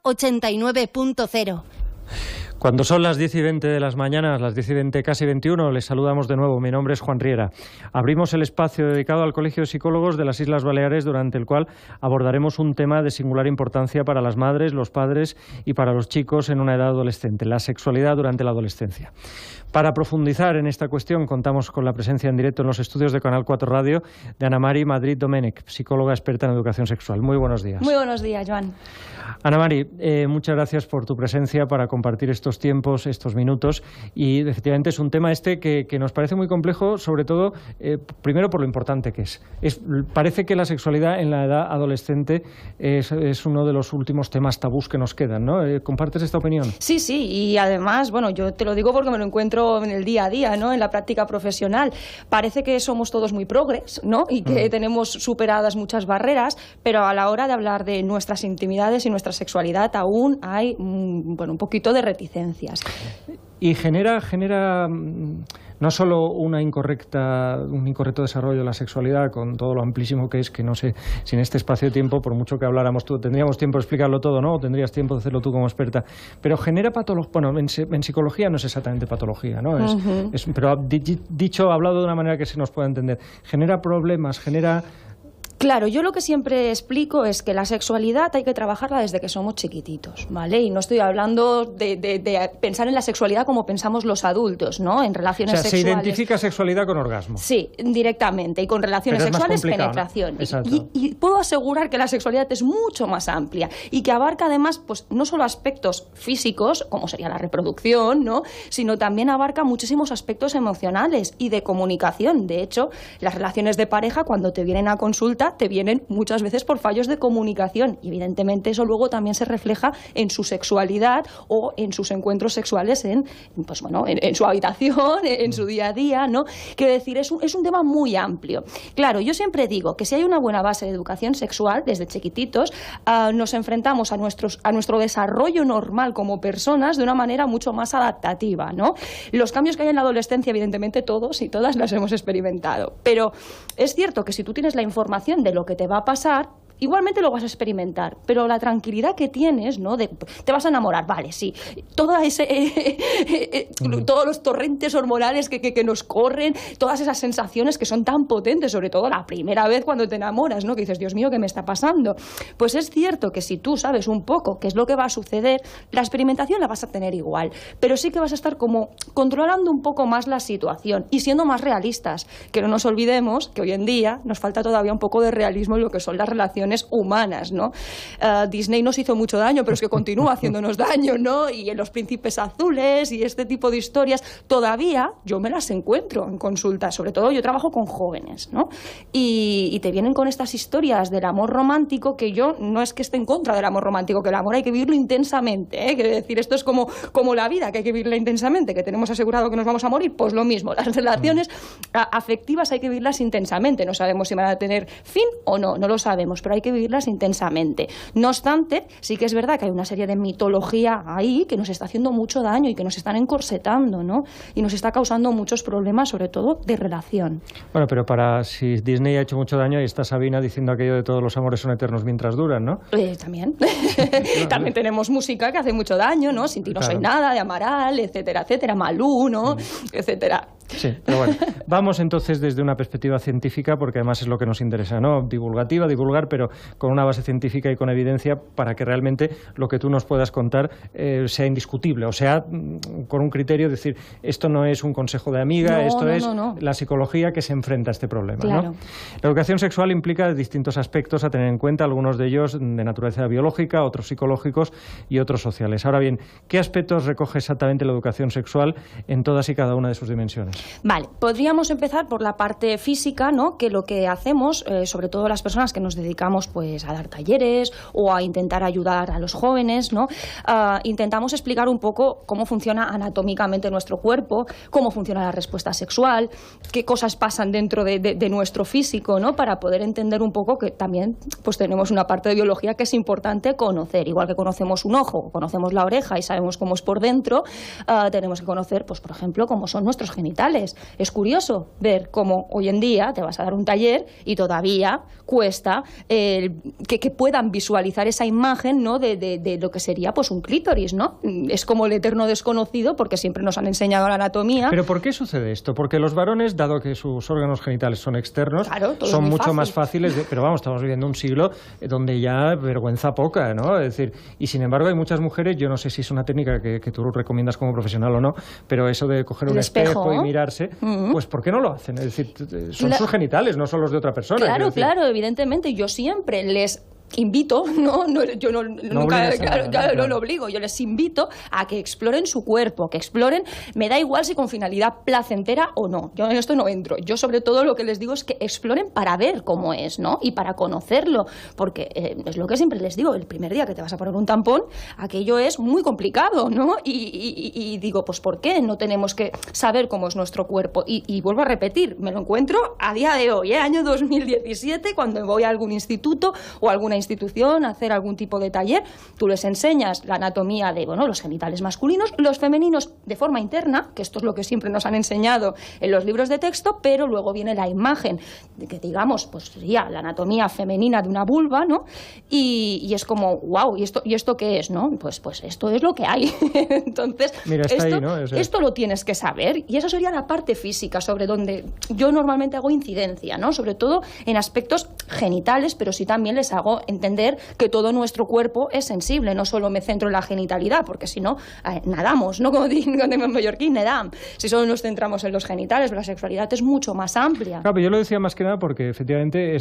89.0. Cuando son las 10 y 20 de las mañanas, las 10 y 20, casi 21, les saludamos de nuevo. Mi nombre es Juan Riera. Abrimos el espacio dedicado al Colegio de Psicólogos de las Islas Baleares, durante el cual abordaremos un tema de singular importancia para las madres, los padres y para los chicos en una edad adolescente: la sexualidad durante la adolescencia. Para profundizar en esta cuestión, contamos con la presencia en directo en los estudios de Canal 4 Radio de Ana Mari Madrid Domènech, psicóloga experta en educación sexual. Muy buenos días. Muy buenos días, Joan. Ana Mari, muchas gracias por tu presencia para compartir estos tiempos, estos minutos, y efectivamente es un tema que nos parece muy complejo, sobre todo, primero por lo importante que es. Parece que la sexualidad en la edad adolescente es uno de los últimos temas tabús que nos quedan, ¿no? ¿Compartes esta opinión? Sí, y además, bueno, yo te lo digo porque me lo encuentro en el día a día, ¿no? En la práctica profesional. Parece que somos todos muy progres, ¿no? Y que tenemos superadas muchas barreras, pero a la hora de hablar de nuestras intimidades y nuestra sexualidad aún hay un poquito de reticencias. Y genera no solo un incorrecto desarrollo de la sexualidad, con todo lo amplísimo que es, que no sé si en este espacio de tiempo, por mucho que habláramos, tendríamos tiempo de explicarlo todo, ¿no? O tendrías tiempo de hacerlo tú como experta. Pero genera patología. Bueno, en psicología no es exactamente patología, ¿no? Pero hablado de una manera que se nos pueda entender. Genera problemas, Claro, yo lo que siempre explico es que la sexualidad hay que trabajarla desde que somos chiquititos, ¿vale? Y no estoy hablando de pensar en la sexualidad como pensamos los adultos, ¿no? En relaciones sexuales. Se identifica sexualidad con orgasmo. Sí, directamente. Y con relaciones sexuales, penetración. Exacto. Y puedo asegurar que la sexualidad es mucho más amplia y que abarca además, pues no solo aspectos físicos, como sería la reproducción, ¿no? Sino también abarca muchísimos aspectos emocionales y de comunicación. De hecho, las relaciones de pareja, cuando te vienen a consulta, te vienen muchas veces por fallos de comunicación, y evidentemente eso luego también se refleja en su sexualidad o en sus encuentros sexuales en su habitación, en su día a día, ¿no? Quiero decir, es un tema muy amplio. Claro, yo siempre digo que si hay una buena base de educación sexual desde chiquititos, nos enfrentamos a nuestro desarrollo normal como personas de una manera mucho más adaptativa, ¿no? Los cambios que hay en la adolescencia, evidentemente todos y todas los hemos experimentado, pero es cierto que si tú tienes la información de lo que te va a pasar, igualmente lo vas a experimentar, pero la tranquilidad que tienes, ¿no? Te vas a enamorar, vale, sí, todos los torrentes hormonales que nos corren, todas esas sensaciones que son tan potentes, sobre todo la primera vez cuando te enamoras, ¿no? Que dices, Dios mío, ¿qué me está pasando? Pues es cierto que si tú sabes un poco qué es lo que va a suceder, la experimentación la vas a tener igual, pero sí que vas a estar como controlando un poco más la situación y siendo más realistas, que no nos olvidemos que hoy en día nos falta todavía un poco de realismo en lo que son las relaciones humanas, ¿no? Disney nos hizo mucho daño, pero es que continúa haciéndonos daño, ¿no? Y en Los Príncipes Azules y este tipo de historias, todavía yo me las encuentro en consultas, sobre todo yo trabajo con jóvenes, ¿no? Y te vienen con estas historias del amor romántico, que yo no es que esté en contra del amor romántico, que el amor hay que vivirlo intensamente, ¿eh? Quiero decir, esto es como la vida, que hay que vivirla intensamente, que tenemos asegurado que nos vamos a morir, pues lo mismo, las relaciones afectivas hay que vivirlas intensamente, no sabemos si van a tener fin o no lo sabemos, pero hay que vivirlas intensamente. No obstante, sí que es verdad que hay una serie de mitología ahí que nos está haciendo mucho daño y que nos están encorsetando, ¿no? Y nos está causando muchos problemas, sobre todo de relación. Bueno, pero si Disney ha hecho mucho daño, ahí está Sabina diciendo aquello de todos los amores son eternos mientras duran, ¿no? También. También tenemos música que hace mucho daño, ¿no? Sin ti no soy nada, de Amaral, etcétera, Malú, ¿no? Etcétera. Sí, pero bueno, vamos entonces desde una perspectiva científica, porque además es lo que nos interesa, ¿no? Divulgar, pero con una base científica y con evidencia, para que realmente lo que tú nos puedas contar sea indiscutible, o sea, con un criterio, decir, esto no es un consejo de amiga, no. La psicología que se enfrenta a este problema, claro. ¿no? La educación sexual implica distintos aspectos a tener en cuenta, algunos de ellos de naturaleza biológica, otros psicológicos y otros sociales. Ahora bien, ¿qué aspectos recoge exactamente la educación sexual en todas y cada una de sus dimensiones? Vale, podríamos empezar por la parte física, ¿no? Que lo que hacemos, sobre todo las personas que nos dedicamos pues a dar talleres o a intentar ayudar a los jóvenes, ¿no? Intentamos explicar un poco cómo funciona anatómicamente nuestro cuerpo, cómo funciona la respuesta sexual, qué cosas pasan dentro de nuestro físico, ¿no? Para poder entender un poco que también pues tenemos una parte de biología que es importante conocer, igual que conocemos un ojo, conocemos la oreja y sabemos cómo es por dentro, tenemos que conocer, pues por ejemplo, cómo son nuestros genitales. genitales. Es curioso ver cómo hoy en día te vas a dar un taller y todavía cuesta que puedan visualizar esa imagen, ¿no?, de lo que sería pues un clítoris, ¿no? Es como el eterno desconocido porque siempre nos han enseñado la anatomía. ¿Pero por qué sucede esto? Porque los varones, dado que sus órganos genitales son externos, claro, son mucho más fáciles, pero vamos, estamos viviendo un siglo donde ya vergüenza poca, ¿no? Es decir, y sin embargo hay muchas mujeres, yo no sé si es una técnica que tú recomiendas como profesional o no, pero eso de coger un espejo y mirarse, pues ¿por qué no lo hacen? Es decir, son sus genitales, no son los de otra persona. Claro, claro, evidentemente. Yo siempre les invito, yo nunca lo obligo, yo les invito a que exploren su cuerpo, que exploren, me da igual si con finalidad placentera o no, yo en esto no entro, yo sobre todo lo que les digo es que exploren para ver cómo es, ¿no? Y para conocerlo, porque es lo que siempre les digo, el primer día que te vas a poner un tampón, aquello es muy complicado, ¿no? Y digo, pues ¿por qué no tenemos que saber cómo es nuestro cuerpo? Y vuelvo a repetir, me lo encuentro a día de hoy, año 2017, cuando voy a algún instituto o alguna institución a hacer algún tipo de taller, tú les enseñas la anatomía de los genitales masculinos, los femeninos de forma interna, que esto es lo que siempre nos han enseñado en los libros de texto, pero luego viene la imagen, de que digamos, pues sería la anatomía femenina de una vulva, ¿no? Y es como, wow, ¿y esto qué es, no? Pues esto es lo que hay. Entonces, mira, está ahí, ¿no? Esto lo tienes que saber, y eso sería la parte física, sobre donde yo normalmente hago incidencia, ¿no? Sobre todo en aspectos genitales, pero sí también les hago entender que todo nuestro cuerpo es sensible, no solo me centro en la genitalidad, porque si no, nadamos, ¿no? Como digo en mallorquín, nedam. Si solo nos centramos en los genitales, la sexualidad es mucho más amplia. Claro, pero yo lo decía más que nada porque efectivamente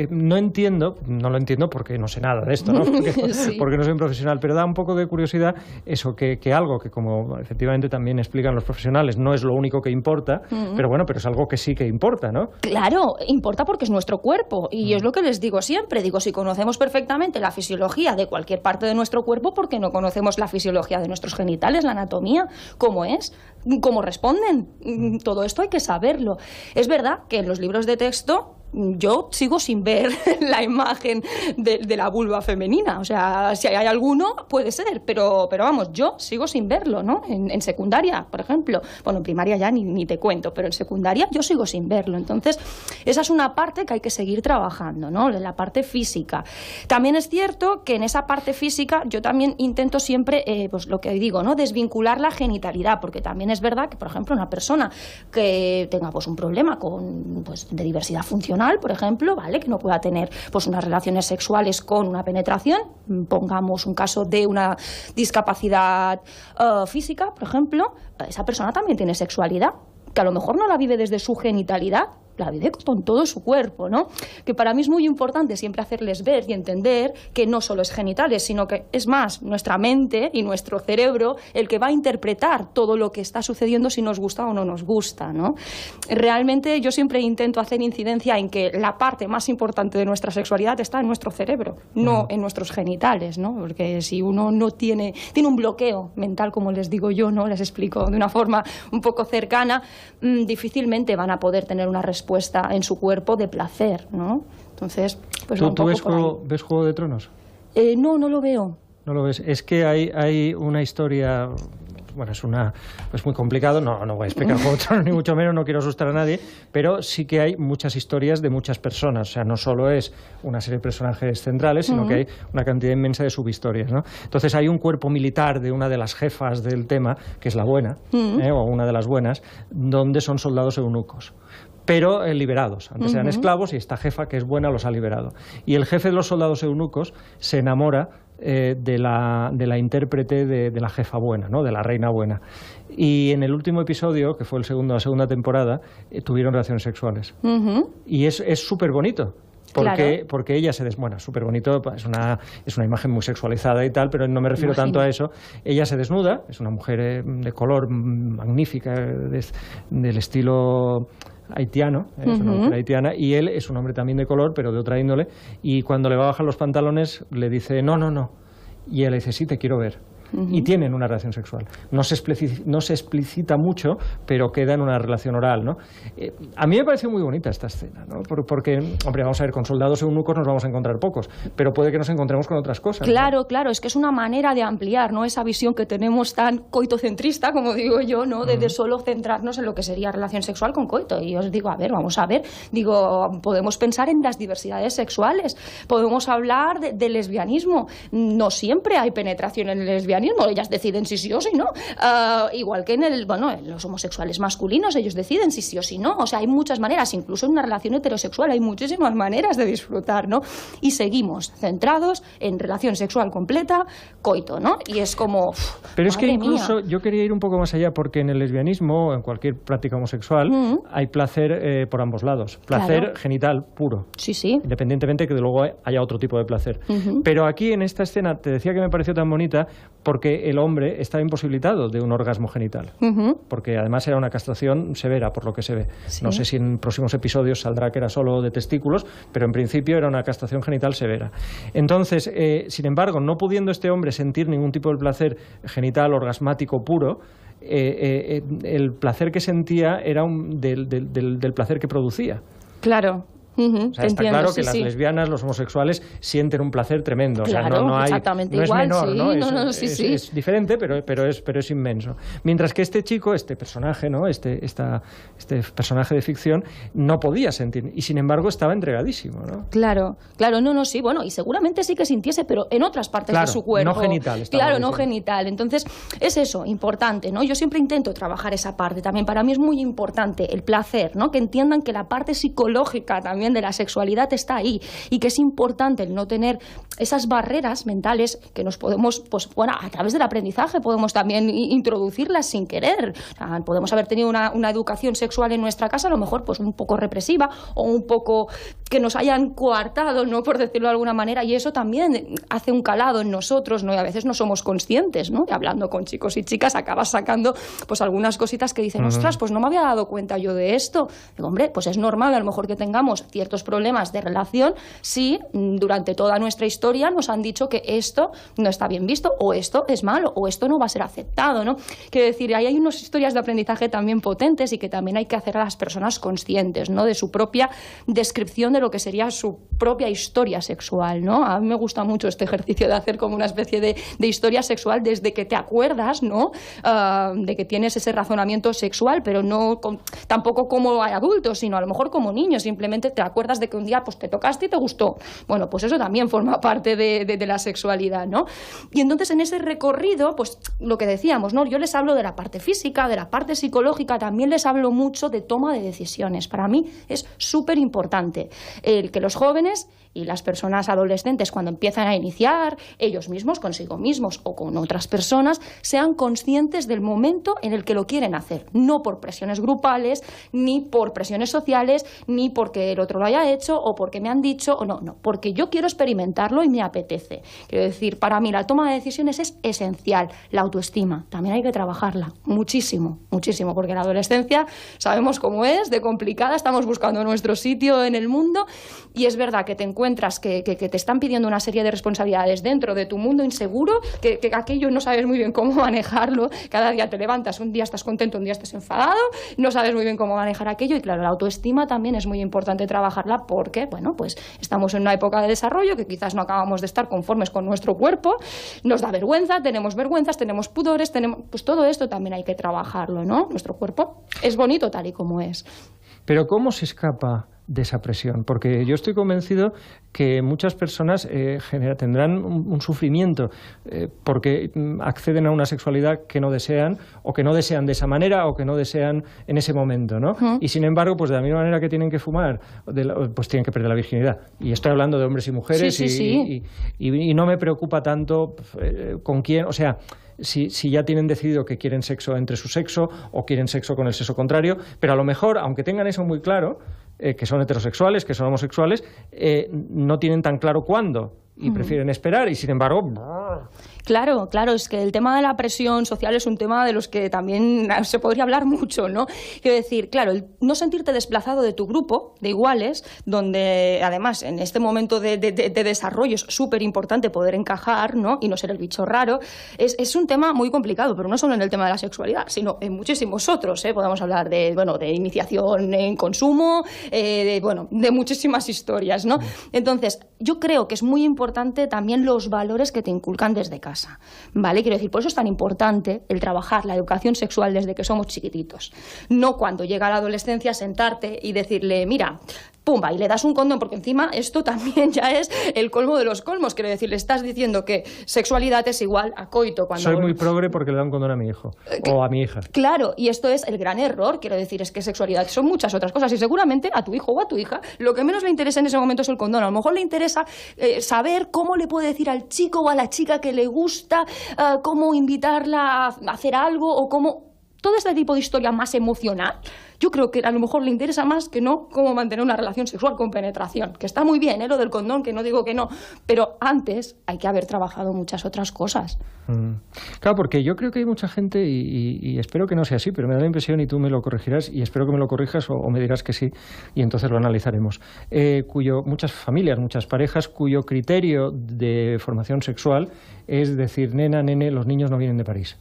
no lo entiendo porque no sé nada de esto, ¿no? Sí. Porque no soy un profesional, pero da un poco de curiosidad eso, que algo que como efectivamente también explican los profesionales, no es lo único que importa, pero es algo que sí que importa, ¿no? Claro, importa porque es nuestro cuerpo, y es lo que les digo siempre, si conocemos perfectamente la fisiología de cualquier parte de nuestro cuerpo, ¿por qué no conocemos la fisiología de nuestros genitales, la anatomía, cómo es, cómo responden? Todo esto hay que saberlo. Es verdad que en los libros de texto yo sigo sin ver la imagen de la vulva femenina. O sea, si hay alguno, puede ser, pero vamos, yo sigo sin verlo, ¿no? En secundaria, por ejemplo. Bueno, en primaria ya ni te cuento, pero en secundaria yo sigo sin verlo. Entonces, esa es una parte que hay que seguir trabajando, ¿no? La parte física. También es cierto que en esa parte física yo también intento siempre, pues lo que digo, ¿no? Desvincular la genitalidad, porque también es verdad que, por ejemplo, una persona que tenga pues un problema de diversidad funcional, por ejemplo, ¿vale? Que no pueda tener pues unas relaciones sexuales con una penetración, pongamos un caso de una discapacidad física, por ejemplo, esa persona también tiene sexualidad, que a lo mejor no la vive desde su genitalidad, la vive con todo su cuerpo, ¿no? Que para mí es muy importante siempre hacerles ver y entender que no solo es genitales, sino que es más nuestra mente y nuestro cerebro el que va a interpretar todo lo que está sucediendo, si nos gusta o no nos gusta, ¿no? Realmente yo siempre intento hacer incidencia en que la parte más importante de nuestra sexualidad está en nuestro cerebro, no en nuestros genitales, ¿no? Porque si uno no tiene un bloqueo mental, como les digo yo, ¿no? Les explico de una forma un poco cercana, difícilmente van a poder tener una respuesta en su cuerpo de placer, ¿no? Entonces, pues ¿Tú ves Juego de Tronos? No lo veo. ¿No lo ves? Es que hay una historia... es muy complicado, no voy a explicar Juego de Tronos ni mucho menos, no quiero asustar a nadie, pero sí que hay muchas historias de muchas personas, o sea, no solo es una serie de personajes centrales, sino que hay una cantidad inmensa de subhistorias, ¿no? Entonces hay un cuerpo militar de una de las jefas del tema, que es la buena, o una de las buenas, donde son soldados eunucos, pero liberados. Antes eran esclavos y esta jefa, que es buena, los ha liberado. Y el jefe de los soldados eunucos se enamora de la intérprete de la jefa buena, ¿no? De la reina buena. Y en el último episodio, que fue la segunda temporada, tuvieron relaciones sexuales. Y es súper bonito. Porque ella se desnuda, súper bonito, es una imagen muy sexualizada y tal, pero no me refiero tanto a eso. Ella se desnuda, es una mujer de color magnífica, del estilo haitiano, es una mujer haitiana, y él es un hombre también de color, pero de otra índole, y cuando le va a bajar los pantalones le dice no, y él le dice sí, te quiero ver. y tienen una relación sexual. No se explicita mucho, pero queda en una relación oral, ¿no? A mí me pareció muy bonita esta escena, ¿no? Porque, hombre, vamos a ver, con soldados eunucos nos vamos a encontrar pocos, pero puede que nos encontremos con otras cosas. Claro, ¿no? claro, es que es una manera de ampliar, ¿no? Esa visión que tenemos tan coitocentrista, como digo yo, ¿no? De solo centrarnos en lo que sería relación sexual con coito. Y os digo, a ver, vamos a ver, digo, podemos pensar en las diversidades sexuales, podemos hablar de lesbianismo. No siempre hay penetración en el lesbianismo, ellas deciden si sí o si no. Igual que en los homosexuales masculinos, ellos deciden si sí o si no. O sea, hay muchas maneras, incluso en una relación heterosexual hay muchísimas maneras de disfrutar, ¿no? Y seguimos centrados en relación sexual completa, coito, ¿no? Y es como... Pero es que incluso yo quería ir un poco más allá, porque en el lesbianismo o en cualquier práctica homosexual hay placer por ambos lados. Placer genital puro. Sí, sí. Independientemente que luego haya otro tipo de placer. Pero aquí en esta escena te decía que me pareció tan bonita porque el hombre estaba imposibilitado de un orgasmo genital. Porque además era una castración severa, por lo que se ve. Sí. No sé si en próximos episodios saldrá que era solo de testículos, pero en principio era una castración genital severa. Entonces, sin embargo, no pudiendo este hombre sentir ningún tipo de placer genital orgasmático puro, el placer que sentía era del placer que producía. Claro. O sea, está claro que las lesbianas, los homosexuales sienten un placer tremendo. Claro, o sea, no hay, exactamente no igual, es menor, ¿no? Es diferente, pero es inmenso. Mientras que este chico, este personaje, ¿no? Este personaje de ficción, no podía sentir, y sin embargo estaba entregadísimo, ¿no? Claro, sí, bueno, y seguramente sí que sintiese, pero en otras partes de su cuerpo. No genital. Claro, no genital. Entonces, es eso, importante, ¿no? Yo siempre intento trabajar esa parte también. Para mí es muy importante el placer, ¿no? Que entiendan que la parte psicológica también de la sexualidad está ahí y que es importante el no tener esas barreras mentales que nos podemos, a través del aprendizaje podemos también introducirlas sin querer. O sea, podemos haber tenido una educación sexual en nuestra casa, a lo mejor pues un poco represiva o un poco que nos hayan coartado, ¿no? Por decirlo de alguna manera, y eso también hace un calado en nosotros, ¿no? Y a veces no somos conscientes, ¿no? Y hablando con chicos y chicas acabas sacando pues algunas cositas que dicen, ostras, pues no me había dado cuenta yo de esto. Digo, hombre, pues es normal a lo mejor que tengamos ciertos problemas de relación si durante toda nuestra historia nos han dicho que esto no está bien visto o esto es malo o esto no va a ser aceptado, ¿no? Quiero decir, ahí hay unas historias de aprendizaje también potentes y que también hay que hacer a las personas conscientes, ¿no? De su propia descripción de lo que sería su propia historia sexual, ¿no? A mí me gusta mucho este ejercicio de hacer como una especie de historia sexual desde que te acuerdas, ¿no? De que tienes ese razonamiento sexual, pero no tampoco como adultos, sino a lo mejor como niños, simplemente te acuerdas de que un día pues te tocaste y te gustó. Bueno, pues eso también forma parte de la sexualidad, ¿no? Y entonces en ese recorrido, pues lo que decíamos, ¿no? Yo les hablo de la parte física, de la parte psicológica, también les hablo mucho de toma de decisiones. Para mí es súper importante el que los jóvenes y las personas adolescentes, cuando empiezan a iniciar ellos mismos, consigo mismos o con otras personas, sean conscientes del momento en el que lo quieren hacer, no por presiones grupales, ni por presiones sociales, ni porque el otro lo haya hecho o porque me han dicho, o no, porque yo quiero experimentarlo y me apetece. Quiero decir, para mí la toma de decisiones es esencial. La autoestima, también hay que trabajarla muchísimo, muchísimo, porque la adolescencia sabemos cómo es, de complicada, estamos buscando nuestro sitio en el mundo y es verdad que te encuentras que te están pidiendo una serie de responsabilidades dentro de tu mundo inseguro, que aquello no sabes muy bien cómo manejarlo, cada día te levantas, un día estás contento, un día estás enfadado, no sabes muy bien cómo manejar aquello y claro, la autoestima también es muy importante trabajarla porque, bueno, pues estamos en una época de desarrollo que quizás no acabamos de estar conformes con nuestro cuerpo, nos da vergüenza, tenemos vergüenzas, tenemos pudores, pues todo esto también hay que trabajarlo, ¿no? Nuestro cuerpo es bonito tal y como es. Pero ¿cómo se escapa de esa presión? Porque yo estoy convencido que muchas personas tendrán un sufrimiento porque acceden a una sexualidad que no desean o que no desean de esa manera o que no desean en ese momento, ¿no? Y sin embargo, pues de la misma manera que tienen que fumar, pues tienen que perder la virginidad. Y estoy hablando de hombres y mujeres y no me preocupa tanto con quién, o sea, si ya tienen decidido que quieren sexo entre su sexo o quieren sexo con el sexo contrario, pero a lo mejor, aunque tengan eso muy claro, que son heterosexuales, que son homosexuales, no tienen tan claro cuándo y prefieren esperar y sin embargo... Claro, claro, es que el tema de la presión social es un tema de los que también se podría hablar mucho, ¿no? Quiero decir, claro, el no sentirte desplazado de tu grupo de iguales, donde además en este momento de desarrollo es súper importante poder encajar, ¿no? Y no ser el bicho raro, es un tema muy complicado, pero no solo en el tema de la sexualidad, sino en muchísimos otros, ¿eh? Podemos hablar de iniciación en consumo, de muchísimas historias, ¿no? Entonces, yo creo que es muy importante también los valores que te inculcan desde casa. ¿Vale? Quiero decir, por eso es tan importante el trabajar la educación sexual desde que somos chiquititos. No cuando llega la adolescencia sentarte y decirle, mira, pumba, y le das un condón, porque encima esto también ya es el colmo de los colmos. Quiero decir, le estás diciendo que sexualidad es igual a coito. Soy muy progre porque le da un condón a mi hijo o a mi hija. Claro, y esto es el gran error. Quiero decir, es que sexualidad son muchas otras cosas y seguramente a tu hijo o a tu hija lo que menos le interesa en ese momento es el condón. A lo mejor le interesa saber cómo le puede decir al chico o a la chica que le gusta, cómo invitarla a hacer algo o cómo... Todo este tipo de historia más emocional, yo creo que a lo mejor le interesa más que no cómo mantener una relación sexual con penetración. Que está muy bien, lo del condón, que no digo que no, pero antes hay que haber trabajado muchas otras cosas. Claro, porque yo creo que hay mucha gente, y espero que no sea así, pero me da la impresión, y tú me lo corregirás, y espero que me lo corrijas o me dirás que sí, y entonces lo analizaremos, muchas familias, muchas parejas, cuyo criterio de formación sexual es decir, nena, nene, los niños no vienen de París.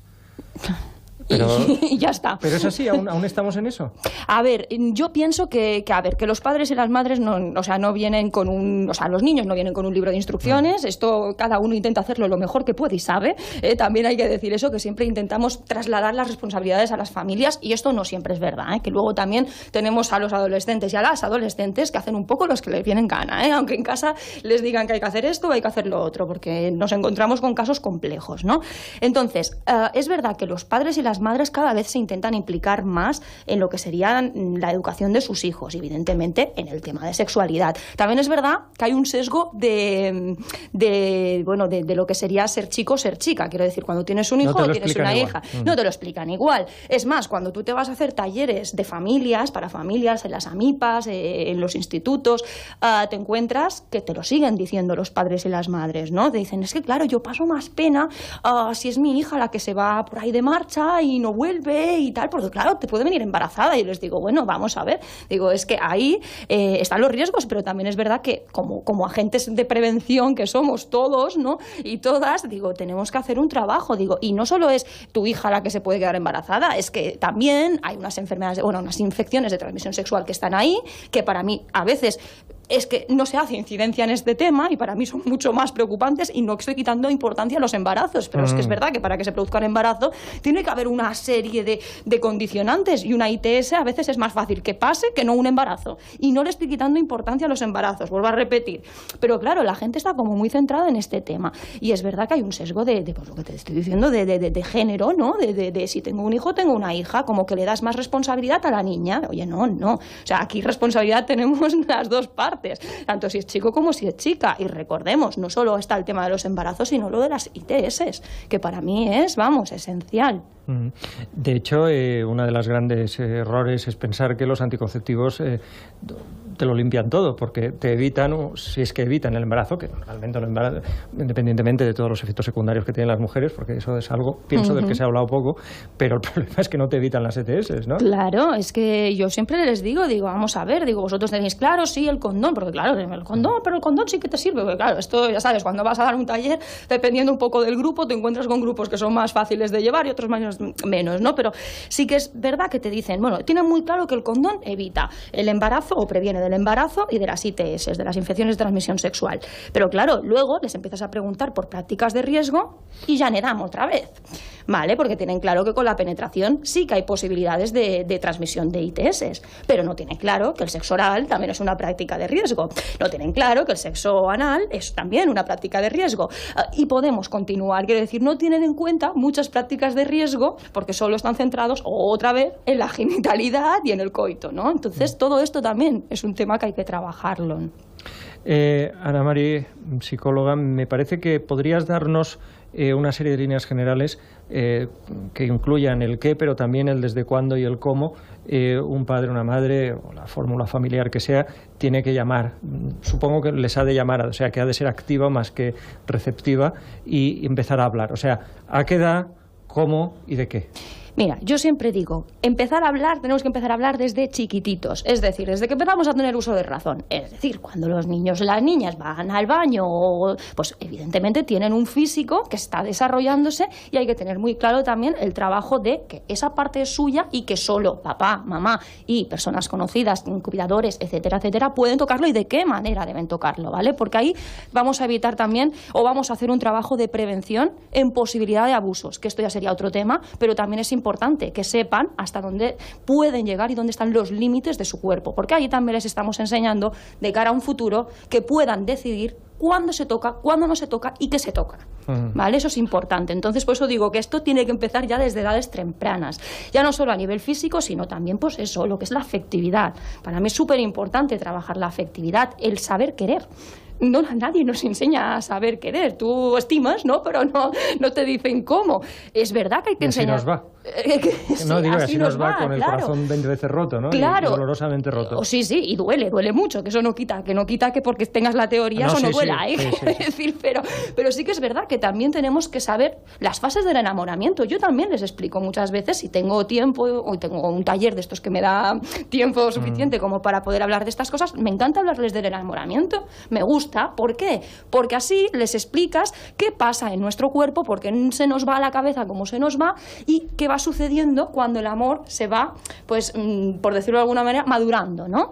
Pero, y ya está. ¿Pero es así? ¿Aún estamos en eso? A ver, yo pienso que los padres y las madres no vienen con los niños no vienen con un libro de instrucciones. Esto cada uno intenta hacerlo lo mejor que puede y sabe. También hay que decir eso, que siempre intentamos trasladar las responsabilidades a las familias y esto no siempre es verdad, que luego también tenemos a los adolescentes y a las adolescentes que hacen un poco los que les vienen gana, aunque en casa les digan que hay que hacer esto o hay que hacer lo otro, porque nos encontramos con casos complejos, ¿no? Entonces, es verdad que los padres y las madres cada vez se intentan implicar más en lo que sería la educación de sus hijos, evidentemente en el tema de sexualidad. También es verdad que hay un sesgo de lo que sería ser chico, ser chica. Quiero decir, cuando tienes un hijo o tienes una hija, no te lo explican igual. Es más, cuando tú te vas a hacer talleres de familias, para familias, en las AMIPAs, en los institutos, te encuentras que te lo siguen diciendo los padres y las madres, ¿no? Te dicen, es que claro, yo paso más pena si es mi hija la que se va por ahí de marcha y no vuelve y tal, porque claro, te puede venir embarazada. Y les digo, bueno, vamos a ver, digo, es que ahí están los riesgos, pero también es verdad que como agentes de prevención que somos todos, ¿no? Y todas, digo, tenemos que hacer un trabajo, digo, y no solo es tu hija la que se puede quedar embarazada, es que también hay unas enfermedades, unas infecciones de transmisión sexual que están ahí, que para mí a veces es que no se hace incidencia en este tema y para mí son mucho más preocupantes y no estoy quitando importancia a los embarazos, pero es que es verdad que para que se produzca un embarazo tiene que haber una serie de condicionantes y una ITS a veces es más fácil que pase que no un embarazo y no le estoy quitando importancia a los embarazos, vuelvo a repetir, pero claro, la gente está como muy centrada en este tema y es verdad que hay un sesgo de pues lo que te estoy diciendo, de género, ¿no? De si tengo un hijo, tengo una hija, como que le das más responsabilidad a la niña. Oye, no, o sea, aquí responsabilidad tenemos las dos partes, tanto si es chico como si es chica. Y recordemos, no solo está el tema de los embarazos, sino lo de las ITS, que para mí es, esencial. De hecho, uno de los grandes errores es pensar que los anticonceptivos te lo limpian todo, porque te evitan, si es que evitan el embarazo, que realmente el embarazo, independientemente de todos los efectos secundarios que tienen las mujeres, porque eso es algo, pienso, del que se ha hablado poco, pero el problema es que no te evitan las ETS, ¿no? Claro, es que yo siempre les digo, vamos a ver, vosotros tenéis claro, sí, el condón, porque claro, el condón, pero el condón sí que te sirve, porque claro, esto ya sabes, cuando vas a dar un taller, dependiendo un poco del grupo, te encuentras con grupos que son más fáciles de llevar y otros menos, ¿no? Pero sí que es verdad que te dicen, tienen muy claro que el condón evita el embarazo o previene del embarazo y de las ITS, de las infecciones de transmisión sexual. Pero claro, luego les empiezas a preguntar por prácticas de riesgo y ya nedamos otra vez, ¿vale? Porque tienen claro que con la penetración sí que hay posibilidades de transmisión de ITS, pero no tienen claro que el sexo oral también es una práctica de riesgo. No tienen claro que el sexo anal es también una práctica de riesgo. Y podemos continuar, quiero decir, no tienen en cuenta muchas prácticas de riesgo porque solo están centrados otra vez en la genitalidad y en el coito, ¿no? Entonces, todo esto también es un tema que hay que trabajarlo. Ana Mari, psicóloga, me parece que podrías darnos una serie de líneas generales que incluyan el qué, pero también el desde cuándo y el cómo un padre, una madre, o la fórmula familiar que sea, tiene que llamar. Supongo que les ha de llamar, o sea, que ha de ser activa más que receptiva y empezar a hablar. O sea, ¿a qué edad, cómo y de qué? Mira, yo siempre digo, tenemos que empezar a hablar desde chiquititos, es decir, desde que empezamos a tener uso de razón. Es decir, cuando los niños y las niñas van al baño, pues evidentemente tienen un físico que está desarrollándose y hay que tener muy claro también el trabajo de que esa parte es suya y que solo papá, mamá y personas conocidas, cuidadores, etcétera, etcétera, pueden tocarlo y de qué manera deben tocarlo, ¿vale? Porque ahí vamos a evitar también o vamos a hacer un trabajo de prevención en posibilidad de abusos, que esto ya sería otro tema, pero también es importante que sepan hasta dónde pueden llegar y dónde están los límites de su cuerpo, porque ahí también les estamos enseñando de cara a un futuro que puedan decidir cuándo se toca, cuándo no se toca y qué se toca. ¿Vale? Eso es importante. Entonces, por eso digo que esto tiene que empezar ya desde edades tempranas. Ya no solo a nivel físico, sino también, pues eso, lo que es la afectividad. Para mí es súper importante trabajar la afectividad, el saber querer. No, nadie nos enseña a saber querer. Tú estimas, ¿no? Pero no te dicen cómo. Es verdad que hay que enseñar. Así nos va. Sí, no, digo, así nos va con claro. el corazón 20 veces roto, ¿no? Claro. Y dolorosamente roto. Sí, y duele mucho, que eso no quita que porque tengas la teoría eso no duela, ¿eh? Es decir, pero sí que es verdad que también tenemos que saber las fases del enamoramiento. Yo también les explico muchas veces, si tengo tiempo, hoy tengo un taller de estos que me da tiempo suficiente como para poder hablar de estas cosas, me encanta hablarles del enamoramiento, me gusta. ¿Por qué? Porque así les explicas qué pasa en nuestro cuerpo, por qué se nos va a la cabeza como se nos va y qué va sucediendo cuando el amor se va, pues, por decirlo de alguna manera, madurando, ¿no?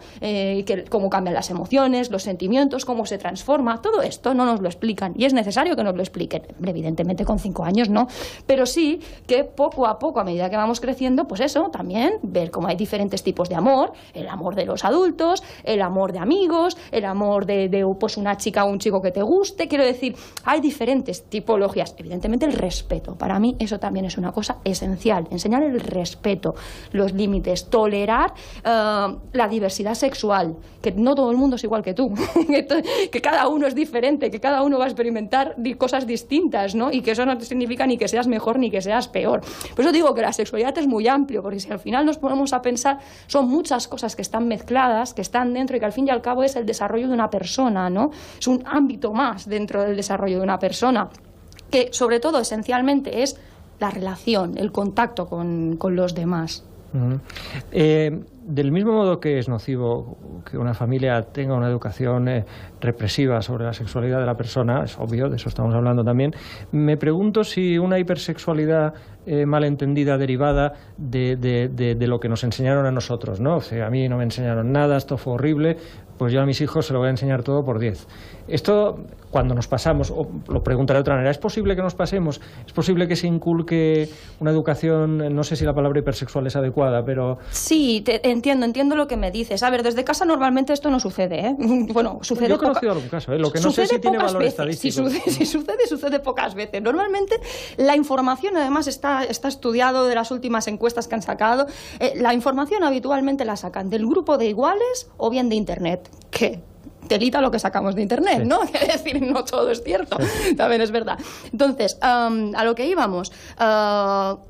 Cómo cambian las emociones, los sentimientos, cómo se transforma, todo esto no nos lo explican y es necesario que nos lo expliquen. Evidentemente con 5 años no, pero sí que poco a poco, a medida que vamos creciendo, pues eso, también ver cómo hay diferentes tipos de amor, el amor de los adultos, el amor de amigos, el amor de pues una chica o un chico que te guste, quiero decir, hay diferentes tipologías. Evidentemente el respeto, para mí eso también es una cosa esencial, enseñar el respeto, los límites, tolerar la diversidad sexual, que no todo el mundo es igual que tú, que cada uno es diferente, que cada uno va a experimentar cosas distintas, ¿no? Y que eso no significa ni que seas mejor ni que seas peor. Por eso digo que la sexualidad es muy amplio, porque si al final nos ponemos a pensar, son muchas cosas que están mezcladas, que están dentro y que al fin y al cabo es el desarrollo de una persona, ¿no? Es un ámbito más dentro del desarrollo de una persona, que sobre todo esencialmente es la relación, el contacto con los demás. Del mismo modo que es nocivo que una familia tenga una educación represiva sobre la sexualidad de la persona, es obvio, de eso estamos hablando también, me pregunto si una hipersexualidad malentendida derivada de lo que nos enseñaron a nosotros, ¿no? O sea, a mí no me enseñaron nada, esto fue horrible, pues yo a mis hijos se lo voy a enseñar todo por 10. Esto, cuando nos pasamos, o lo preguntaré de otra manera, ¿es posible que nos pasemos? ¿Es posible que se inculque una educación, no sé si la palabra hipersexual es adecuada, pero... Sí, entiendo lo que me dices. A ver, desde casa normalmente esto no sucede, ¿eh? Bueno, sucede... Yo he conocido algún caso, ¿eh? Lo que no sé si tiene valor estadístico. Si sucede pocas veces. Normalmente la información, además, está estudiado de las últimas encuestas que han sacado. La información habitualmente la sacan del grupo de iguales o bien de Internet. ¿Qué? Telita lo que sacamos de Internet, sí. ¿No? Es decir, no todo es cierto, sí. También es verdad. Entonces, a lo que íbamos,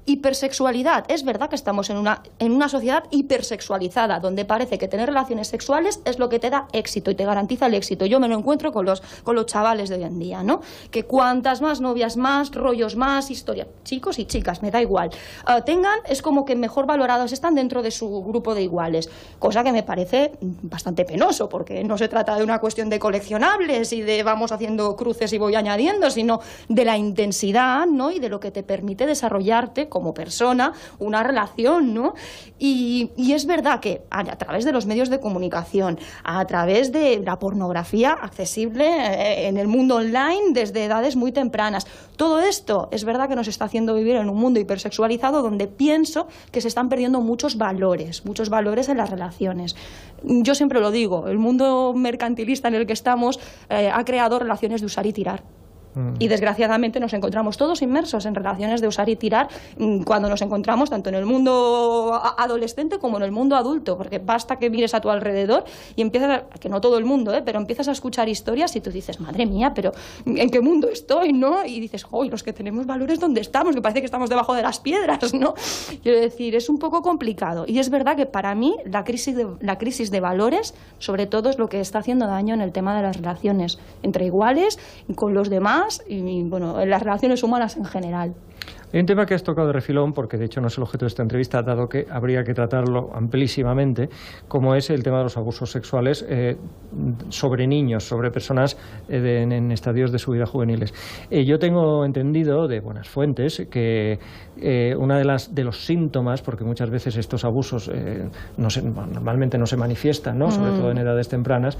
hipersexualidad. Es verdad que estamos en una sociedad hipersexualizada, donde parece que tener relaciones sexuales es lo que te da éxito y te garantiza el éxito. Yo me lo encuentro con los chavales de hoy en día, ¿no? Que cuantas más novias más, rollos más, historia, chicos y chicas, me da igual, tengan, es como que mejor valorados están dentro de su grupo de iguales, cosa que me parece bastante penoso, porque no se trata de una cuestión de coleccionables y de vamos haciendo cruces y voy añadiendo, sino de la intensidad, ¿no? Y de lo que te permite desarrollarte como persona, una relación, ¿no? Y es verdad que a través de los medios de comunicación, a través de la pornografía accesible en el mundo online desde edades muy tempranas, todo esto es verdad que nos está haciendo vivir en un mundo hipersexualizado donde pienso que se están perdiendo muchos valores en las relaciones. Yo siempre lo digo, el mundo mercantilista en el que estamos ha creado relaciones de usar y tirar. Y desgraciadamente nos encontramos todos inmersos en relaciones de usar y tirar cuando nos encontramos tanto en el mundo adolescente como en el mundo adulto, porque basta que mires a tu alrededor y empiezas que no todo el mundo, pero empiezas a escuchar historias y tú dices, madre mía, pero ¿en qué mundo estoy? ¿No? Y dices, los que tenemos valores, ¿dónde estamos? Que parece que estamos debajo de las piedras, ¿no? Quiero decir, es un poco complicado. Y es verdad que para mí la crisis de valores, sobre todo, es lo que está haciendo daño en el tema de las relaciones entre iguales, con los demás y bueno, en las relaciones humanas en general. Hay un tema que has tocado de refilón, porque de hecho no es el objeto de esta entrevista, dado que habría que tratarlo amplísimamente, como es el tema de los abusos sexuales sobre niños, sobre personas en estadios de su vida juveniles. Yo tengo entendido de buenas fuentes que una de los síntomas, porque muchas veces estos abusos normalmente no se manifiestan, ¿no? Sobre todo en edades tempranas,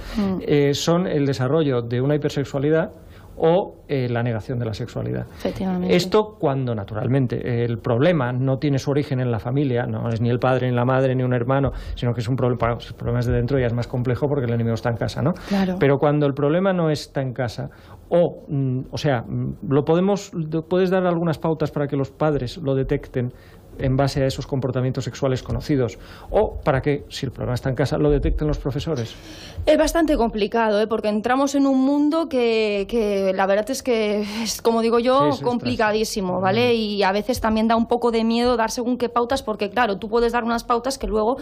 son el desarrollo de una hipersexualidad o la negación de la sexualidad. Efectivamente. Esto cuando, naturalmente, el problema no tiene su origen en la familia, no es ni el padre, ni la madre, ni un hermano, sino que es un problema, el problema es de dentro y es más complejo porque el enemigo está en casa, ¿no? Claro. Pero cuando el problema no está en casa, ¿puedes dar algunas pautas para que los padres lo detecten en base a esos comportamientos sexuales conocidos, o para que, si el problema está en casa, lo detecten los profesores? Es bastante complicado, porque entramos en un mundo que la verdad es que es, como digo yo, complicadísimo, ¿vale? Y a veces también da un poco de miedo dar según qué pautas, porque claro, tú puedes dar unas pautas que luego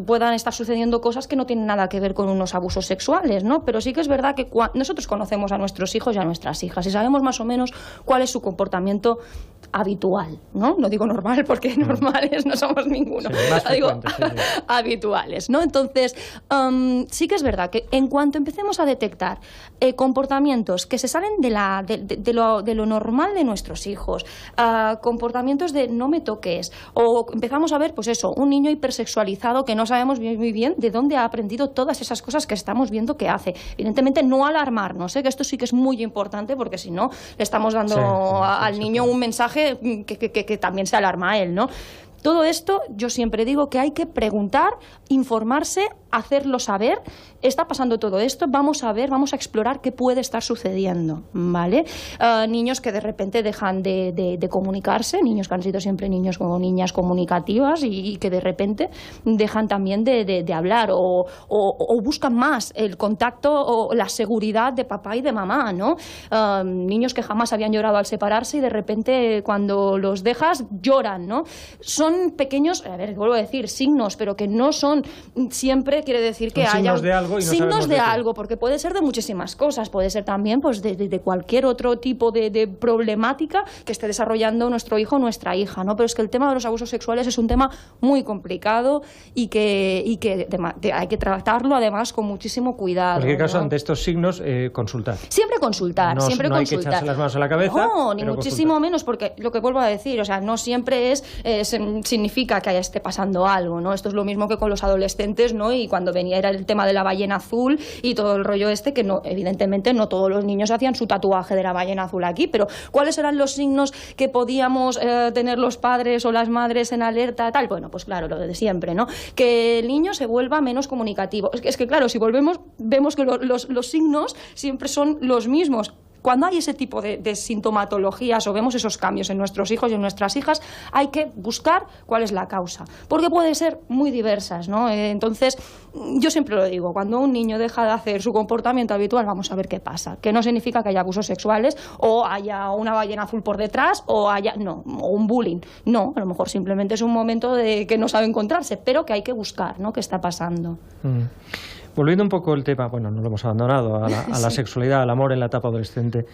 puedan estar sucediendo cosas que no tienen nada que ver con unos abusos sexuales, ¿no? Pero sí que es verdad que nosotros conocemos a nuestros hijos y a nuestras hijas y sabemos más o menos cuál es su comportamiento habitual, ¿no? No digo normal porque normales no somos ninguno, digo habituales, ¿no? Entonces, sí que es verdad que en cuanto empecemos a detectar comportamientos que se salen de lo normal de nuestros hijos, comportamientos de no me toques, o empezamos a ver, pues eso, un niño hipersexualizado que no sabemos muy bien de dónde ha aprendido todas esas cosas que estamos viendo que hace. Evidentemente, no alarmarnos, que esto sí que es muy importante, porque si no, le estamos dando al niño un mensaje que también se alarma a él, ¿no? Todo esto, yo siempre digo que hay que preguntar, informarse, hacerlo saber. Está pasando todo esto, vamos a ver, vamos a explorar qué puede estar sucediendo, ¿vale? Niños que de repente dejan de comunicarse, niños que han sido siempre niños o niñas comunicativas y que de repente dejan también de hablar o buscan más el contacto o la seguridad de papá y de mamá, ¿no? Niños que jamás habían llorado al separarse y de repente cuando los dejas lloran, ¿no? Son pequeños, vuelvo a decir, signos, pero que no son siempre, quiere decir que haya signos de algo y no signos de algo, porque puede ser de muchísimas cosas, puede ser también pues de cualquier otro tipo de problemática que esté desarrollando nuestro hijo o nuestra hija, ¿no? Pero es que el tema de los abusos sexuales es un tema muy complicado y que hay que tratarlo además con muchísimo cuidado. En cualquier caso, ¿no? Ante estos signos, consultar. Siempre consultar, siempre no consultar. Hay que echarse las manos a la cabeza. No, ni muchísimo menos, porque lo que vuelvo a decir, o sea, no siempre significa que esté pasando algo, ¿no? Esto es lo mismo que con los adolescentes, ¿no? Y cuando venía era el tema de la ballena azul y todo el rollo que no, evidentemente no todos los niños hacían su tatuaje de la ballena azul aquí, pero ¿cuáles eran los signos que podíamos tener los padres o las madres en alerta, tal? Bueno, pues claro, lo de siempre, ¿no? Que el niño se vuelva menos comunicativo. Es que claro, si vemos que los signos siempre son los mismos. Cuando hay ese tipo de sintomatologías o vemos esos cambios en nuestros hijos y en nuestras hijas, hay que buscar cuál es la causa, porque puede ser muy diversas, ¿no? Entonces, yo siempre lo digo, cuando un niño deja de hacer su comportamiento habitual, vamos a ver qué pasa, que no significa que haya abusos sexuales o haya una ballena azul por detrás o un bullying, no, a lo mejor simplemente es un momento de que no sabe encontrarse, pero que hay que buscar, ¿no? ¿Qué está pasando? Volviendo un poco al tema, bueno, no lo hemos abandonado, a la sexualidad, al amor en la etapa adolescente.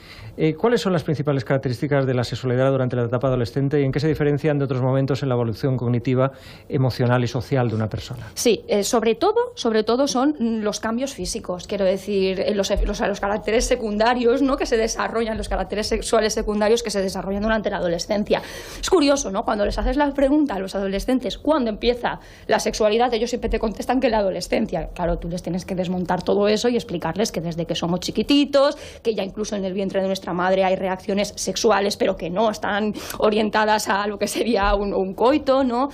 ¿Cuáles son las principales características de la sexualidad durante la etapa adolescente y en qué se diferencian de otros momentos en la evolución cognitiva, emocional y social de una persona? Sí, sobre todo son los cambios físicos, quiero decir, los caracteres secundarios, ¿no? Que se desarrollan, los caracteres sexuales secundarios que se desarrollan durante la adolescencia. Es curioso, ¿no? Cuando les haces la pregunta a los adolescentes, ¿cuándo empieza la sexualidad? Ellos siempre te contestan que en la adolescencia. Claro, tú les tienes tienes que desmontar todo eso y explicarles que desde que somos chiquititos, que ya incluso en el vientre de nuestra madre hay reacciones sexuales, pero que no están orientadas a lo que sería un coito, ¿no?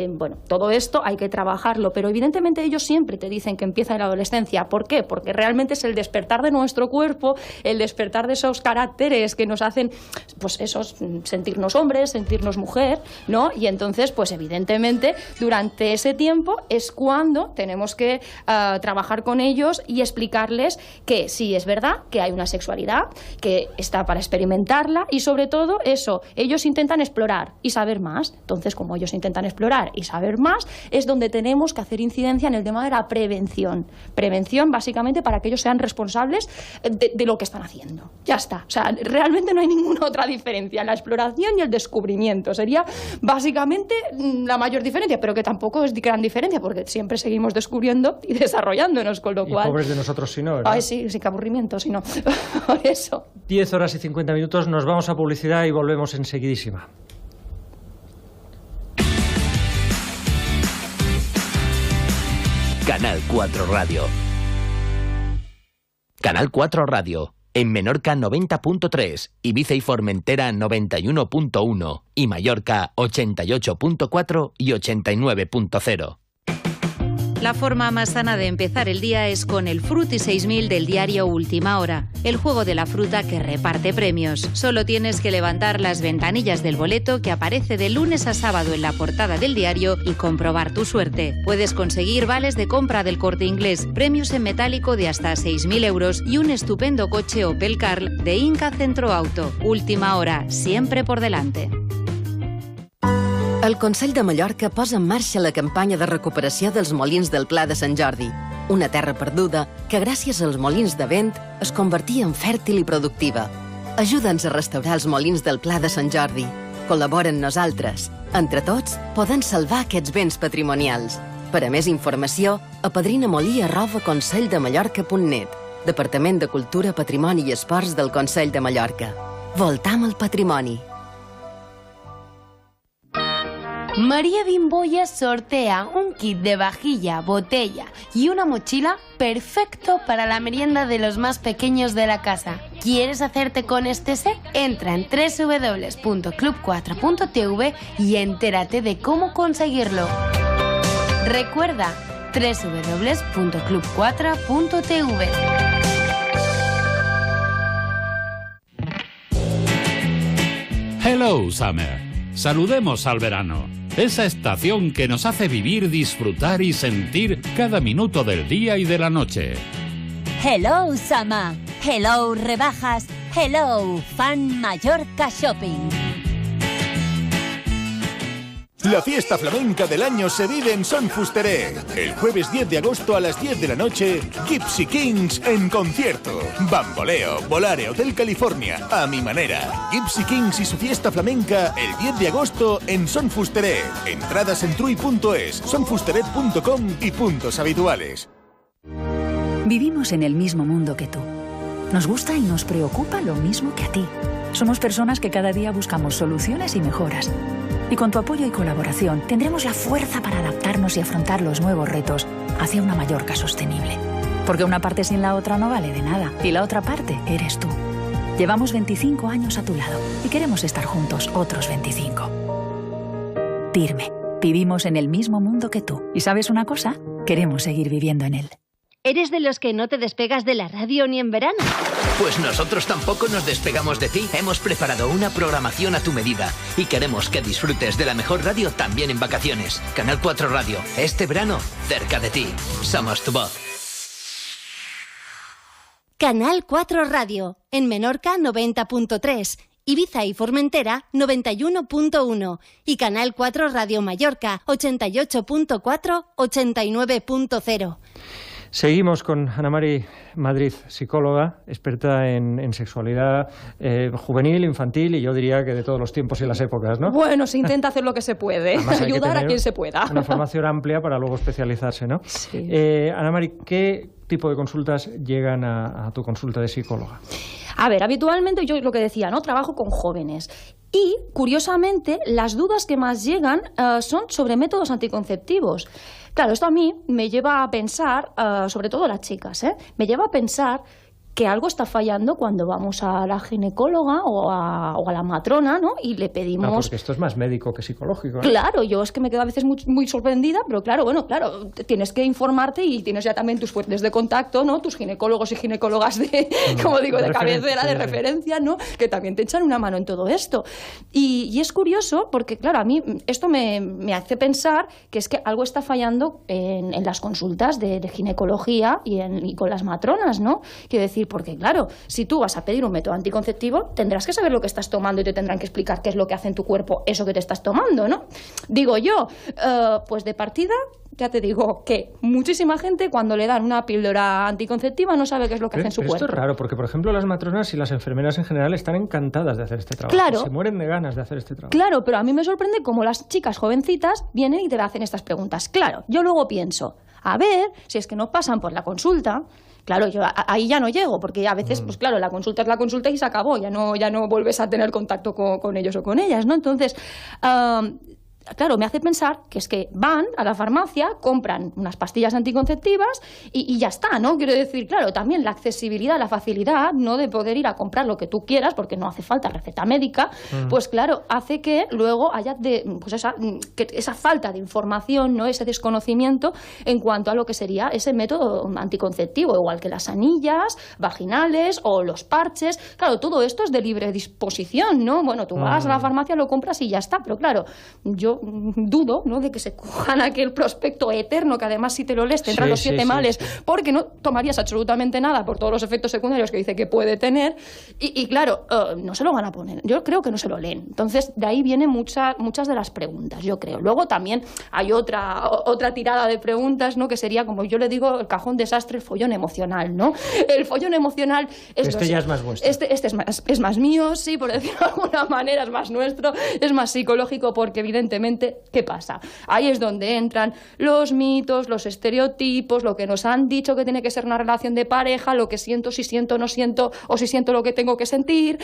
Bueno, todo esto hay que trabajarlo, pero evidentemente ellos siempre te dicen que empieza en la adolescencia. ¿Por qué? Porque realmente es el despertar de nuestro cuerpo, el despertar de esos caracteres que nos hacen, pues esos, sentirnos hombres, sentirnos mujer, ¿no? Y entonces, pues evidentemente, durante ese tiempo es cuando tenemos que trabajar con ellos y explicarles que sí, es verdad que hay una sexualidad, que está para experimentarla y sobre todo eso, ellos intentan explorar y saber más. Entonces, como ellos intentan explorar y saber más, es donde tenemos que hacer incidencia en el tema de la prevención. Prevención, básicamente, para que ellos sean responsables de lo que están haciendo. Ya está. O sea, realmente no hay ninguna otra diferencia. La exploración y el descubrimiento sería básicamente la mayor diferencia, pero que tampoco es gran diferencia, porque siempre seguimos descubriendo y desarrollándonos, con lo cual... Y pobres de nosotros si no, ¿verdad? Ay, sí, qué aburrimiento, si no. Por eso. 10 horas y 50 minutos, nos vamos a publicidad y volvemos enseguidísima. Canal 4 Radio. Canal 4 Radio. En Menorca 90.3, Ibiza y Formentera 91.1 y Mallorca 88.4 y 89.0. La forma más sana de empezar el día es con el Fruti 6000 del diario Última Hora, el juego de la fruta que reparte premios. Solo tienes que levantar las ventanillas del boleto que aparece de lunes a sábado en la portada del diario y comprobar tu suerte. Puedes conseguir vales de compra del Corte Inglés, premios en metálico de hasta 6.000 euros y un estupendo coche Opel Carl de Inca Centro Auto. Última Hora, siempre por delante. El Consell de Mallorca posa en marxa la campanya de recuperació dels molins del Pla de Sant Jordi, una terra perduda que gràcies als molins de vent es convertia en fèrtil i productiva. Ajuda'ns a restaurar els molins del Pla de Sant Jordi. Col·labora amb nosaltres. Entre tots, podem salvar aquests béns patrimonials. Per a més informació, apadrinamolí@conselldemallorca.net. Departament de Cultura, Patrimoni i Esports del Consell de Mallorca. Voltam el patrimoni. María Bimboya sortea un kit de vajilla, botella y una mochila perfecto para la merienda de los más pequeños de la casa. ¿Quieres hacerte con este set? Entra en www.club4.tv y entérate de cómo conseguirlo. Recuerda, www.club4.tv. Hello, Summer. Saludemos al verano. Esa estación que nos hace vivir, disfrutar y sentir cada minuto del día y de la noche. Hello, Sama. Hello, rebajas. Hello, Fan Mallorca Shopping. La fiesta flamenca del año se vive en Son Fusteret. El jueves 10 de agosto a las 10 de la noche, Gypsy Kings en concierto. Bamboleo, Volare, Hotel California, a mi manera. Gypsy Kings y su fiesta flamenca el 10 de agosto en Son Fusteret. Entradas en trui.es, sonfusteret.com y puntos habituales. Vivimos en el mismo mundo que tú. Nos gusta y nos preocupa lo mismo que a ti. Somos personas que cada día buscamos soluciones y mejoras. Y con tu apoyo y colaboración tendremos la fuerza para adaptarnos y afrontar los nuevos retos hacia una Mallorca sostenible. Porque una parte sin la otra no vale de nada, y la otra parte eres tú. Llevamos 25 años a tu lado y queremos estar juntos otros 25. Dirme, vivimos en el mismo mundo que tú. ¿Y sabes una cosa? Queremos seguir viviendo en él. ¿Eres de los que no te despegas de la radio ni en verano? Pues nosotros tampoco nos despegamos de ti. Hemos preparado una programación a tu medida y queremos que disfrutes de la mejor radio también en vacaciones. Canal 4 Radio, este verano, cerca de ti. Somos tu voz. Canal 4 Radio, en Menorca 90.3, Ibiza y Formentera 91.1 y Canal 4 Radio Mallorca 88.4, 89.0. Seguimos con Ana Mari Madrid, psicóloga, experta en sexualidad juvenil, infantil y yo diría que de todos los tiempos y las épocas, ¿no? Bueno, se intenta hacer lo que se puede, ayudar a quien se pueda. Una formación amplia para luego especializarse, ¿no? Sí. Ana Mari, ¿qué tipo de consultas llegan a tu consulta de psicóloga? A ver, habitualmente yo lo que decía, ¿no? Trabajo con jóvenes. Y, curiosamente, las dudas que más llegan son sobre métodos anticonceptivos. Claro, esto a mí me lleva a pensar, sobre todo las chicas, me lleva a pensar que algo está fallando cuando vamos a la ginecóloga o a la matrona, ¿no? Y le pedimos... porque esto es más médico que psicológico, ¿eh? Claro, yo es que me quedo a veces muy, muy sorprendida, pero claro, tienes que informarte y tienes ya también tus fuentes de contacto, ¿no? Tus ginecólogos y ginecólogas de, como digo, de cabecera, de referencia, ¿no? Que también te echan una mano en todo esto. Y es curioso porque, claro, a mí esto me hace pensar que es que algo está fallando en las consultas de ginecología y con las matronas, ¿no? Quiero decir, porque claro, si tú vas a pedir un método anticonceptivo, tendrás que saber lo que estás tomando y te tendrán que explicar qué es lo que hace en tu cuerpo eso que te estás tomando, ¿no? Digo yo, pues de partida, ya te digo que muchísima gente cuando le dan una píldora anticonceptiva no sabe qué es lo que hace en su cuerpo. Esto es raro, porque por ejemplo las matronas y las enfermeras en general están encantadas de hacer este trabajo. Claro. Se mueren de ganas de hacer este trabajo. Claro, pero a mí me sorprende cómo las chicas jovencitas vienen y te hacen estas preguntas. Claro, yo luego pienso, a ver, si es que no pasan por la consulta. Claro, yo ahí ya no llego, porque a veces, pues claro, la consulta es la consulta y se acabó, ya no vuelves a tener contacto con ellos o con ellas, ¿no? Entonces, claro, me hace pensar que es que van a la farmacia, compran unas pastillas anticonceptivas y ya está, ¿no? Quiero decir, claro, también la accesibilidad, la facilidad, ¿no? De poder ir a comprar lo que tú quieras, porque no hace falta receta médica, pues claro, hace que luego haya esa falta de información, ¿no? Ese desconocimiento en cuanto a lo que sería ese método anticonceptivo, igual que las anillas vaginales o los parches. Claro, todo esto es de libre disposición, ¿no? Bueno, tú vas a la farmacia, lo compras y ya está, pero claro, yo dudo, ¿no? De que se cojan aquel prospecto eterno que además si te lo lees tendrá los 7 males, porque no tomarías absolutamente nada por todos los efectos secundarios que dice que puede tener y claro, no se lo van a poner. Yo creo que no se lo leen. Entonces, de ahí vienen muchas de las preguntas, yo creo. Luego también hay otra tirada de preguntas, ¿no? Que sería, como yo le digo, el cajón desastre, el follón emocional, ¿no? El follón emocional es... ya es más vuestro. Este es más mío, sí, por decirlo de alguna manera, es más nuestro, es más psicológico, porque evidentemente, ¿qué pasa? Ahí es donde entran los mitos, los estereotipos, lo que nos han dicho que tiene que ser una relación de pareja, lo que siento, si siento, no siento, o si siento lo que tengo que sentir,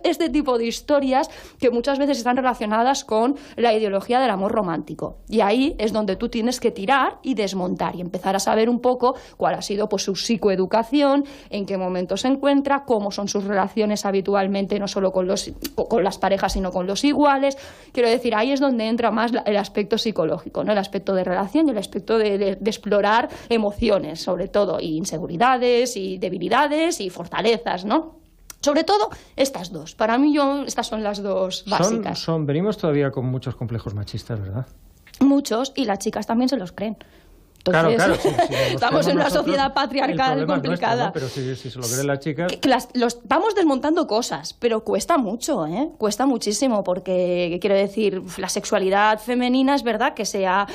este tipo de historias que muchas veces están relacionadas con la ideología del amor romántico. Y ahí es donde tú tienes que tirar y desmontar y empezar a saber un poco cuál ha sido pues su psicoeducación, en qué momento se encuentra, cómo son sus relaciones habitualmente, no solo con las parejas, sino con los iguales. Quiero decir, ahí es donde entra más el aspecto psicológico, ¿no? El aspecto de relación y el aspecto de explorar emociones, sobre todo, y inseguridades, y debilidades, y fortalezas, ¿no? Sobre todo estas dos. Para mí, estas son las dos básicas. Venimos todavía con muchos complejos machistas, ¿verdad? Muchos, y las chicas también se los creen. Entonces, claro, sí, estamos en una sociedad patriarcal complicada. Nuestro, ¿no? Pero si se lo creen las chicas... Vamos desmontando cosas, pero cuesta mucho, ¿eh? Cuesta muchísimo, porque, quiero decir, la sexualidad femenina es verdad que se ha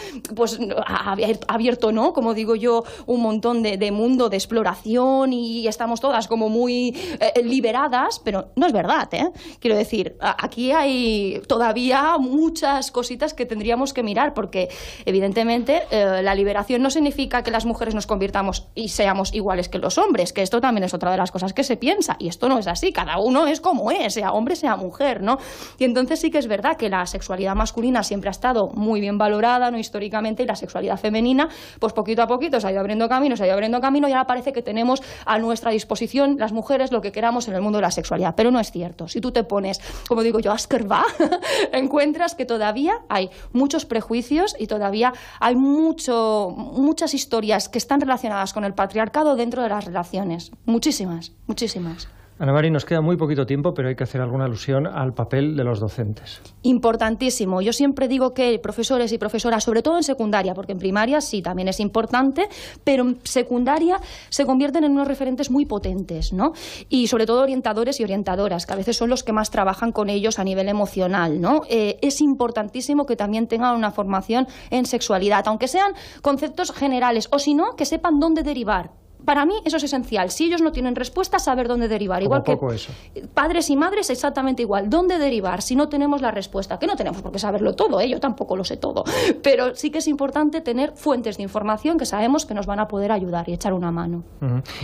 abierto, ¿no? Como digo yo, un montón de mundo de exploración y estamos todas como muy liberadas, pero no es verdad, ¿eh? Quiero decir, aquí hay todavía muchas cositas que tendríamos que mirar, porque evidentemente la liberación no significa que las mujeres nos convirtamos y seamos iguales que los hombres, que esto también es otra de las cosas que se piensa, y esto no es así, cada uno es como es, sea hombre, sea mujer, ¿no? Y entonces sí que es verdad que la sexualidad masculina siempre ha estado muy bien valorada, ¿no? Históricamente, y la sexualidad femenina, pues poquito a poquito se ha ido abriendo camino, y ahora parece que tenemos a nuestra disposición las mujeres lo que queramos en el mundo de la sexualidad, pero no es cierto. Si tú te pones, como digo yo, a escarbar, encuentras que todavía hay muchos prejuicios y todavía hay muchas historias que están relacionadas con el patriarcado dentro de las relaciones. Muchísimas. Ana Mari, nos queda muy poquito tiempo, pero hay que hacer alguna alusión al papel de los docentes. Importantísimo. Yo siempre digo que profesores y profesoras, sobre todo en secundaria, porque en primaria sí también es importante, pero en secundaria se convierten en unos referentes muy potentes, ¿no? Y sobre todo orientadores y orientadoras, que a veces son los que más trabajan con ellos a nivel emocional, ¿no? Es importantísimo que también tengan una formación en sexualidad, aunque sean conceptos generales, o si no, que sepan dónde derivar. para mí eso es esencial. Si ellos no tienen respuesta, saber dónde derivar. Igual que padres y madres, exactamente igual. ¿Dónde derivar si no tenemos la respuesta? Que no tenemos por qué saberlo todo, yo tampoco lo sé todo. Pero sí que es importante tener fuentes de información que sabemos que nos van a poder ayudar y echar una mano.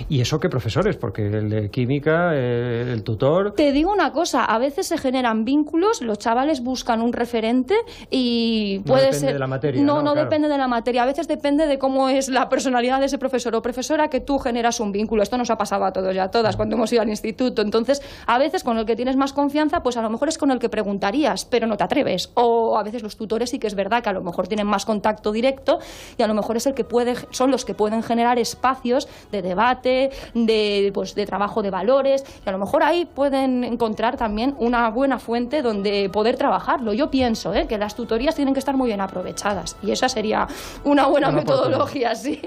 ¿Y eso qué profesores? Porque el de química, el tutor... Te digo una cosa, a veces se generan vínculos, los chavales buscan un referente y puede ser... No depende de la materia. No claro. depende de la materia. A veces depende de cómo es la personalidad de ese profesor o profesora que tú generas un vínculo. Esto nos ha pasado a todos y a todas cuando hemos ido al instituto. Entonces, a veces con el que tienes más confianza, pues a lo mejor es con el que preguntarías, pero no te atreves. O a veces los tutores sí que es verdad que a lo mejor tienen más contacto directo y a lo mejor es el que son los que pueden generar espacios de debate, de trabajo de valores, y a lo mejor ahí pueden encontrar también una buena fuente donde poder trabajarlo. Yo pienso que las tutorías tienen que estar muy bien aprovechadas y esa sería una buena metodología, sí.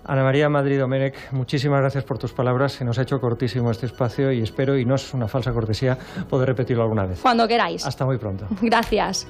Ana María Madrid Domènech, muchísimas gracias por tus palabras. Se nos ha hecho cortísimo este espacio y espero, y no es una falsa cortesía, poder repetirlo alguna vez. Cuando queráis. Hasta muy pronto. Gracias.